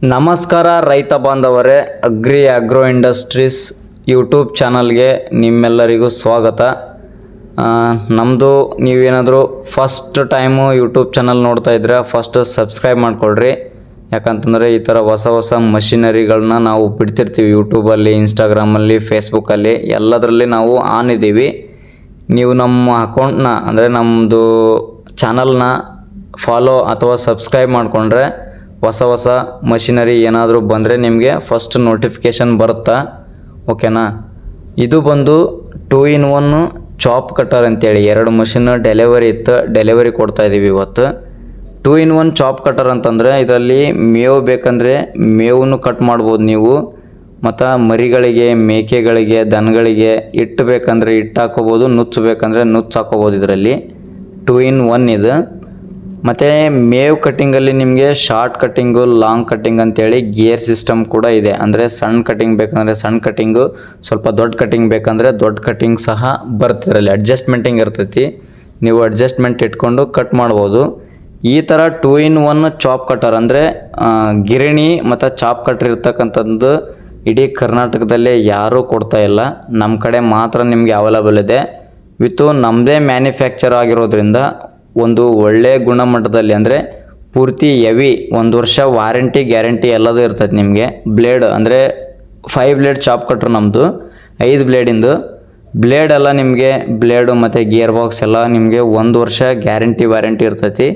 ನಮಸ್ಕಾರ ರೈತ ಬಾಂಧವರೇ, ಆಗ್ರೋ ಇಂಡಸ್ಟ್ರೀಸ್ ಯೂಟ್ಯೂಬ್ ಚಾನಲ್ಗೆ ನಿಮ್ಮೆಲ್ಲರಿಗೂ ಸ್ವಾಗತ. ನಮ್ಮದು ನೀವೇನಾದರೂ ಫಸ್ಟ್ ಟೈಮು ಯೂಟ್ಯೂಬ್ ಚಾನಲ್ ನೋಡ್ತಾ ಇದ್ರೆ ಫಸ್ಟ್ ಸಬ್ಸ್ಕ್ರೈಬ್ ಮಾಡ್ಕೊಳ್ರಿ. ಯಾಕಂತಂದರೆ ಈ ಥರ ಹೊಸ ಹೊಸ ಮಷಿನರಿಗಳನ್ನ ನಾವು ಬಿಡ್ತಿರ್ತೀವಿ ಯೂಟ್ಯೂಬಲ್ಲಿ, ಇನ್ಸ್ಟಾಗ್ರಾಮಲ್ಲಿ, ಫೇಸ್ಬುಕ್ಕಲ್ಲಿ ಎಲ್ಲದರಲ್ಲಿ ನಾವು ಆನ್ ಇದ್ದೀವಿ. ನೀವು ನಮ್ಮ ಅಕೌಂಟ್ನ ಅಂದರೆ ನಮ್ಮದು ಚಾನಲ್ನ ಫಾಲೋ ಅಥವಾ ಸಬ್ಸ್ಕ್ರೈಬ್ ಮಾಡಿಕೊಂಡ್ರೆ ಹೊಸ ಹೊಸ ಮಷಿನರಿ ಏನಾದರೂ ಬಂದರೆ ನಿಮಗೆ ಫಸ್ಟ್ ನೋಟಿಫಿಕೇಷನ್ ಬರುತ್ತಾ. ಓಕೆನಾ. ಇದು ಬಂದು 2-in-1 ಚಾಪ್ ಕಟ್ಟರ್ ಅಂತೇಳಿ 2 ಮಷಿನ್ ಡೆಲಿವರಿ ಇತ್ತು, ಡೆಲಿವರಿ ಕೊಡ್ತಾಯಿದ್ದೀವಿ ಇವತ್ತು. 2-in-1 ಚಾಪ್ ಕಟ್ಟರ್ ಅಂತಂದರೆ ಇದರಲ್ಲಿ ಮೇವು ಬೇಕಂದರೆ ಮೇವನ್ನು ಕಟ್ ಮಾಡ್ಬೋದು ನೀವು, ಮತ್ತು ಮರಿಗಳಿಗೆ, ಮೇಕೆಗಳಿಗೆ, ದನಗಳಿಗೆ ಹಿಟ್ಟು ಬೇಕಂದರೆ ಹಿಟ್ಟು ಹಾಕೋಬೋದು, ನುಚ್ಚು ಬೇಕಂದರೆ ನುಚ್ಚು ಹಾಕೋಬೋದು. ಇದರಲ್ಲಿ 2-in-1 ಇದು. ಮತ್ತು ಮೇವು ಕಟ್ಟಿಂಗಲ್ಲಿ ನಿಮಗೆ ಶಾರ್ಟ್ ಕಟ್ಟಿಂಗು, ಲಾಂಗ್ ಕಟ್ಟಿಂಗ್ ಅಂತೇಳಿ ಗೇರ್ ಸಿಸ್ಟಮ್ ಕೂಡ ಇದೆ. ಅಂದರೆ ಸಣ್ಣ ಕಟ್ಟಿಂಗ್ ಬೇಕಂದರೆ ಸಣ್ಣ ಕಟ್ಟಿಂಗು, ಸ್ವಲ್ಪ ದೊಡ್ಡ ಕಟ್ಟಿಂಗ್ ಬೇಕಂದರೆ ದೊಡ್ಡ ಕಟ್ಟಿಂಗ್ ಸಹ ಬರ್ತಿರಲ್ಲ. ಅಡ್ಜಸ್ಟ್ಮೆಂಟಿಂಗ್ ಇರ್ತೈತಿ, ನೀವು ಅಡ್ಜಸ್ಟ್ಮೆಂಟ್ ಇಟ್ಕೊಂಡು ಕಟ್ ಮಾಡ್ಬೋದು. ಈ ಥರ 2-in-1 ಚಾಪ್ ಕಟ್ಟರ್ ಅಂದರೆ ಗಿರಣಿ ಮತ್ತು ಚಾಪ್ ಕಟ್ಟರ್ ಇರ್ತಕ್ಕಂಥದ್ದು ಇಡೀ ಕರ್ನಾಟಕದಲ್ಲೇ ಯಾರೂ ಕೊಡ್ತಾ ಇಲ್ಲ, ನಮ್ಮ ಕಡೆ ಮಾತ್ರ ನಿಮಗೆ ಅವೈಲೇಬಲ್ ಇದೆ. ವಿತ್ತು ನಮ್ಮದೇ ಮ್ಯಾನುಫ್ಯಾಕ್ಚರ್ ಆಗಿರೋದ್ರಿಂದ ಒಂದು ಒಳ್ಳೆಯ ಗುಣಮಟ್ಟದಲ್ಲಿ, ಅಂದರೆ ಪೂರ್ತಿ ಹೆವಿ 1 ವರ್ಷ ವಾರಂಟಿ ಗ್ಯಾರಂಟಿ ಎಲ್ಲದೂ ಇರ್ತೈತೆ ನಿಮಗೆ. ಬ್ಲೇಡ್ ಅಂದರೆ 5 ಬ್ಲೇಡ್ ಚಾಪ್ ಕಟ್ರ್ ನಮ್ಮದು, 5 ಬ್ಲೇಡಿಂದು ಬ್ಲೇಡ್ ಎಲ್ಲ ನಿಮಗೆ, ಬ್ಲೇಡು ಮತ್ತು ಗೇರ್ ಬಾಕ್ಸ್ ಎಲ್ಲ ನಿಮಗೆ 1 ವರ್ಷ ಗ್ಯಾರಂಟಿ ವಾರಂಟಿ ಇರ್ತೈತಿ.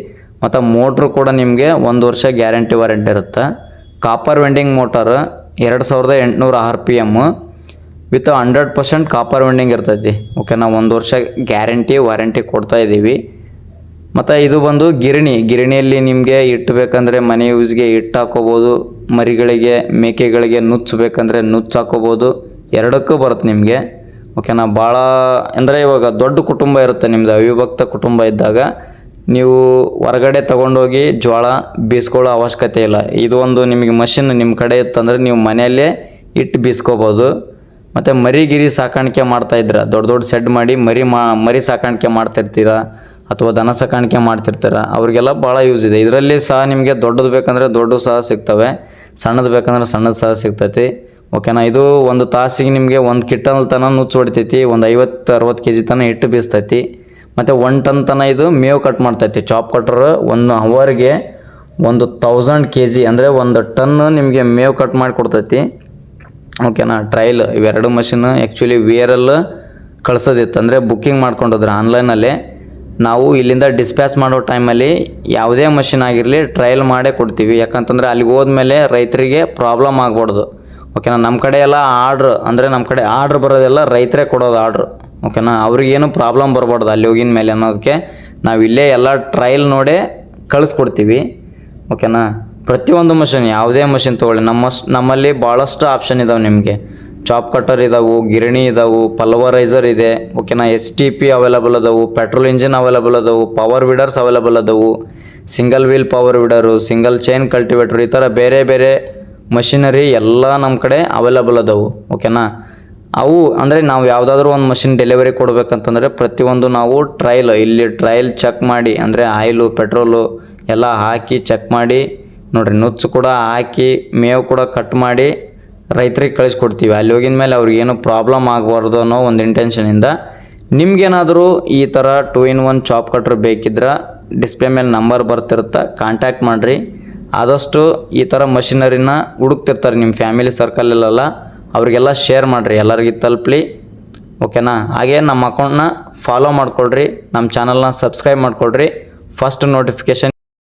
ಮತ್ತು ಮೋಟ್ರು ಕೂಡ ನಿಮಗೆ 1 ವರ್ಷ ಗ್ಯಾರಂಟಿ ವಾರಂಟಿ ಇರುತ್ತೆ. Copper vending motor 2800 RPM with 100% copper vending ಇರ್ತೈತಿ. ಓಕೆನಾ. 1 ವರ್ಷ ಗ್ಯಾರಂಟಿ ವಾರಂಟಿ ಕೊಡ್ತಾಯಿದ್ದೀವಿ. ಮತ್ತು ಇದು ಬಂದು ಗಿರಣಿಯಲ್ಲಿ ನಿಮಗೆ ಹಿಟ್ಟು ಬೇಕಂದರೆ ಮನೆ ಯೂಸ್ಗೆ ಹಿಟ್ಟು ಹಾಕೋಬೋದು, ಮರಿಗಳಿಗೆ, ಮೇಕೆಗಳಿಗೆ ನುಚ್ಚು ಬೇಕಂದರೆ ನುಚ್ಚು ಹಾಕೋಬೋದು, ಎರಡಕ್ಕೂ ಬರುತ್ತೆ ನಿಮಗೆ. ಓಕೆನಾ. ಭಾಳ ಅಂದರೆ ಇವಾಗ ದೊಡ್ಡ ಕುಟುಂಬ ಇರುತ್ತೆ ನಿಮ್ಮದು, ಅವಿಭಕ್ತ ಕುಟುಂಬ ಇದ್ದಾಗ ನೀವು ಹೊರಗಡೆ ತೊಗೊಂಡೋಗಿ ಜೋಳ ಬೀಸ್ಕೊಳ್ಳೋ ಅವಶ್ಯಕತೆ ಇಲ್ಲ. ಇದು ಒಂದು ನಿಮಗೆ ಮಷಿನ್ ನಿಮ್ಮ ಕಡೆ ಇತ್ತಂದರೆ ನೀವು ಮನೆಯಲ್ಲೇ ಹಿಟ್ಟು ಬೀಸ್ಕೋಬೋದು. ಮತ್ತು ಮರಿಗಿರಿ ಸಾಕಾಣಿಕೆ ಮಾಡ್ತಾಯಿದ್ರ, ದೊಡ್ಡ ಸೆಡ್ ಮಾಡಿ ಮರಿ ಸಾಕಾಣಿಕೆ ಮಾಡ್ತಿರ್ತೀರ ಅಥವಾ ದನ ಸಾಕಾಣಿಕೆ ಮಾಡ್ತಿರ್ತೀರ, ಅವ್ರಿಗೆಲ್ಲ ಭಾಳ ಯೂಸ್ ಇದೆ. ಇದರಲ್ಲಿ ಸಹ ನಿಮಗೆ ದೊಡ್ಡದು ಬೇಕಂದರೆ ದೊಡ್ಡದು ಸಹ ಸಿಗ್ತವೆ, ಸಣ್ಣದು ಬೇಕಂದ್ರೆ ಸಣ್ಣದು ಸಹ ಸಿಗ್ತೈತಿ. ಓಕೆನಾ. ಇದು ಒಂದು ತಾಸಿಗೆ ನಿಮಗೆ 1 ಕಿಂಟಲ್ ತನಕ ನುಚ್ಚು ಹೊಡಿತೈತಿ, ಒಂದು 50-60 kg ತನಕ ಹಿಟ್ಟು ಬೀಸ್ತೈತಿ. ಮತ್ತು 1 ಟನ್ ತನಕ ಇದು ಮೇವು ಕಟ್ ಮಾಡ್ತೈತಿ. ಚಾಪ್ ಕಟ್ರ್ 1 ಅವರ್ಗೆ 1000 kg ಅಂದರೆ 1 ಟನ್ ನಿಮಗೆ ಮೇವು ಕಟ್ ಮಾಡಿ ಕೊಡ್ತೈತಿ. ಓಕೆನಾ. ಟ್ರಯಲ್ ಇವೆರಡು ಮಷಿನ್ ಆ್ಯಕ್ಚುಲಿ VRL ಕಳ್ಸೋದಿತ್ತು, ಅಂದರೆ ಬುಕ್ಕಿಂಗ್ ಮಾಡ್ಕೊಂಡೋದ್ರೆ ಆನ್ಲೈನಲ್ಲೇ. ನಾವು ಇಲ್ಲಿಂದ ಡಿಸ್ಪ್ಯಾಚ್ ಮಾಡೋ ಟೈಮಲ್ಲಿ ಯಾವುದೇ ಮಷಿನ್ ಆಗಿರಲಿ ಟ್ರಯಲ್ ಮಾಡೇ ಕೊಡ್ತೀವಿ. ಯಾಕಂತಂದರೆ ಅಲ್ಲಿಗೆ ಹೋದ್ಮೇಲೆ ರೈತರಿಗೆ ಪ್ರಾಬ್ಲಮ್ ಆಗ್ಬಾರ್ದು. ಓಕೆನಾ. ನಮ್ಮ ಕಡೆ ಎಲ್ಲ ಆರ್ಡ್ರ್, ಅಂದರೆ ನಮ್ಮ ಕಡೆ ಆರ್ಡ್ರ್ ಬರೋದೆಲ್ಲ ರೈತರೇ ಕೊಡೋದು ಆರ್ಡ್ರ್. ಓಕೆನಾ. ಅವ್ರಿಗೇನು ಪ್ರಾಬ್ಲಮ್ ಬರಬಾರ್ದು ಅಲ್ಲಿ ಹೋಗಿನ ಮೇಲೆ ಅನ್ನೋದಕ್ಕೆ ನಾವು ಇಲ್ಲೇ ಎಲ್ಲ ಟ್ರಯಲ್ ನೋಡೇ ಕಳಿಸ್ಕೊಡ್ತೀವಿ. ಓಕೆನಾ. ಪ್ರತಿಯೊಂದು ಮಷಿನ್, ಯಾವುದೇ ಮಷಿನ್ ತೊಗೊಳ್ಳಿ, ನಮ್ಮಲ್ಲಿ ಭಾಳಷ್ಟು ಆಪ್ಷನ್ ಇದಾವೆ ನಿಮಗೆ. ಚಾಪ್ ಕಟ್ಟರ್ ಇದಾವೆ, ಗಿರಣಿ ಇದಾವೆ, ಪಲ್ವರೈಸರ್ ಇದೆ. ಓಕೆನಾ. STP ಅವೈಲೇಬಲ್ ಅದಾವು, ಪೆಟ್ರೋಲ್ ಇಂಜಿನ್ ಅವೈಲೇಬಲ್ ಅದಾವು, ಪವರ್ ವಿಡರ್ಸ್ ಅವೈಲೇಬಲ್ ಅದಾವು, single wheel power weeder, single chain cultivator, ಈ ಥರ ಬೇರೆ ಬೇರೆ ಮಷಿನರಿ ಎಲ್ಲ ನಮ್ಮ ಕಡೆ ಅವೈಲೇಬಲ್ ಅದಾವು. ಓಕೆನಾ. ಅವು ಅಂದರೆ ನಾವು ಯಾವುದಾದ್ರೂ ಒಂದು ಮಷಿನ್ ಡೆಲಿವರಿ ಕೊಡಬೇಕಂತಂದರೆ ಪ್ರತಿಯೊಂದು ನಾವು ಇಲ್ಲಿ ಟ್ರಯಲ್ ಚೆಕ್ ಮಾಡಿ, ಅಂದರೆ ಆಯಿಲು ಪೆಟ್ರೋಲು ಎಲ್ಲ ಹಾಕಿ ಚೆಕ್ ಮಾಡಿ ನೋಡಿರಿ, ನುಚ್ಚು ಕೂಡ ಹಾಕಿ ಮೇವು ಕೂಡ ಕಟ್ ಮಾಡಿ ರೈತರಿಗೆ ಕಳಿಸ್ಕೊಡ್ತೀವಿ. ಅಲ್ಲಿ ಹೋಗಿದ ಮೇಲೆ ಅವ್ರಿಗೇನು ಪ್ರಾಬ್ಲಮ್ ಆಗಬಾರ್ದು ಅನ್ನೋ ಒಂದು ಇಂಟೆನ್ಷನಿಂದ. ನಿಮ್ಗೇನಾದರೂ ಈ ಥರ 2-in-1 ಚಾಪ್ ಕಟ್ರ್ ಬೇಕಿದ್ರೆ ಡಿಸ್ಪ್ಲೇ ಮೇಲೆ ನಂಬರ್ ಬರ್ತಿರುತ್ತೆ, ಕಾಂಟ್ಯಾಕ್ಟ್ ಮಾಡಿರಿ. ಆದಷ್ಟು ಈ ಥರ ಮಷಿನರಿನ ಹುಡುಕ್ತಿರ್ತಾರೆ ನಿಮ್ಮ ಫ್ಯಾಮಿಲಿ ಸರ್ಕಲಲ್ಲೆಲ್ಲ, ಅವರಿಗೆಲ್ಲ ಶೇರ್ ಮಾಡಿರಿ, ಎಲ್ಲರಿಗೆ ತಲುಪಲಿ. ಓಕೆನಾ. ಹಾಗೆ ನಮ್ಮ ಅಕೌಂಟ್ನ ಫಾಲೋ ಮಾಡ್ಕೊಳ್ರಿ, ನಮ್ಮ ಚಾನಲ್ನ ಸಬ್ಸ್ಕ್ರೈಬ್ ಮಾಡ್ಕೊಳ್ರಿ. First notification